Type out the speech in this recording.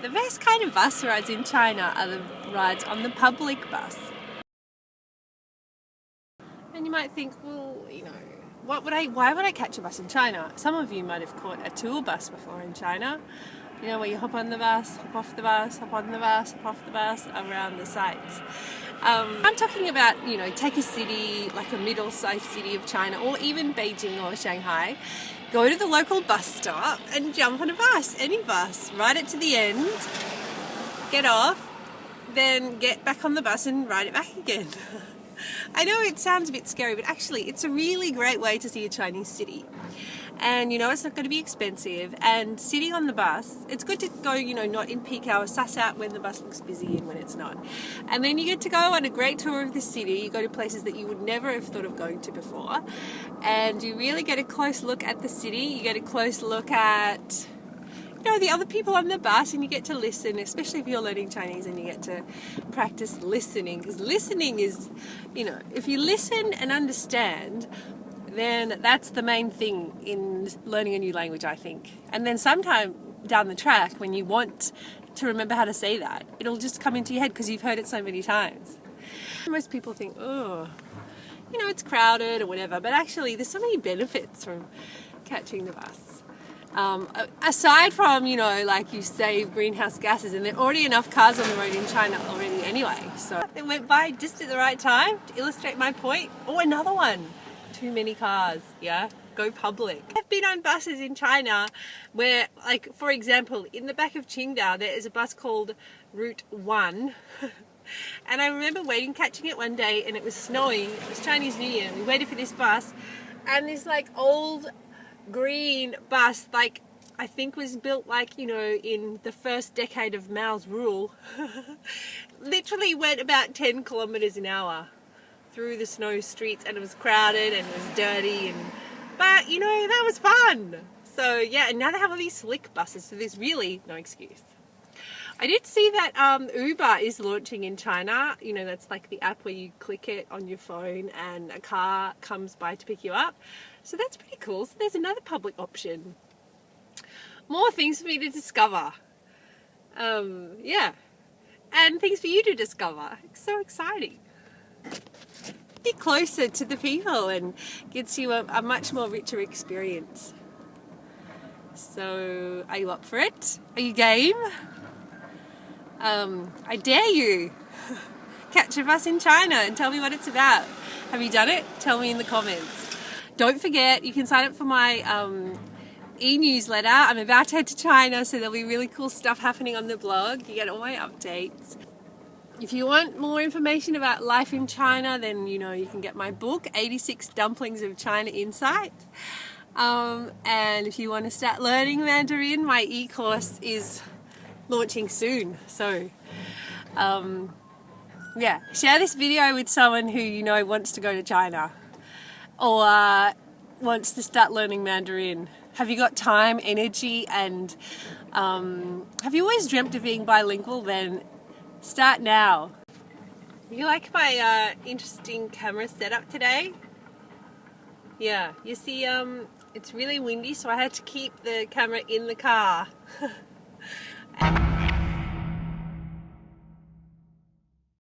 The best kind of bus rides in China are the rides on the public bus. And you might think, well, you know, why would I catch a bus in China? Some of you might have caught a tour bus before in China. You know, where you hop on the bus, hop off the bus, hop on the bus, hop off the bus, around the sites. I'm talking about, you know, take a city, like a middle-sized city of China, or even Beijing or Shanghai, go to the local bus stop and jump on a bus, any bus, ride it to the end, get off, then get back on the bus and ride it back again. I know it sounds a bit scary, but actually it's a really great way to see a Chinese city. And you know, it's not going to be expensive, and sitting on the bus, it's good to go, you know, not in peak hours, suss out when the bus looks busy and when it's not. And then you get to go on a great tour of the city. You go to places that you would never have thought of going to before, and you really get a close look at the city. You get a close look at, you know, the other people on the bus, and you get to listen, especially if you're learning Chinese, and you get to practice listening, because listening is, you know, if you listen and understand, then that's the main thing in learning a new language, I think. And then sometime down the track, when you want to remember how to say that, it'll just come into your head because you've heard it so many times. Most people think, oh, you know, it's crowded or whatever, but actually there's so many benefits from catching the bus. Aside from, you know, like you save greenhouse gases, and there are already enough cars on the road in China already anyway. So they went by just at the right time to illustrate my point. Oh, another one. Too many cars, yeah? Go public. I've been on buses in China where, like, for example, in the back of Qingdao there is a bus called Route 1 and I remember catching it one day, and it was snowing. It was Chinese New Year, and we waited for this bus, and this like old green bus, like I think was built, like, you know, in the first decade of Mao's rule literally went about 10 kilometers an hour through the snow streets, and it was crowded and it was dirty, but you know, that was fun. So yeah, and now they have all these slick buses, so there's really no excuse. I did see that Uber is launching in China. You know, that's like the app where you click it on your phone and a car comes by to pick you up. So that's pretty cool. So there's another public option. More things for me to discover. Yeah, and things for you to discover. It's so exciting. Get closer to the people and gets you a much more richer experience. So are you up for it? Are you game? I dare you. Catch a bus in China and tell me what it's about. Have you done it? Tell me in the comments. Don't forget, you can sign up for my e-newsletter. I'm about to head to China, so there'll be really cool stuff happening on the blog. You get all my updates. If you want more information about life in China, then, you know, you can get my book, 86 Dumplings of China Insight. And if you want to start learning Mandarin, my e-course is launching soon. So, yeah, share this video with someone who you know wants to go to China or wants to start learning Mandarin. Have you got time, energy, and have you always dreamt of being bilingual? Then start now. You like my interesting camera setup today? Yeah, you see, it's really windy, so I had to keep the camera in the car.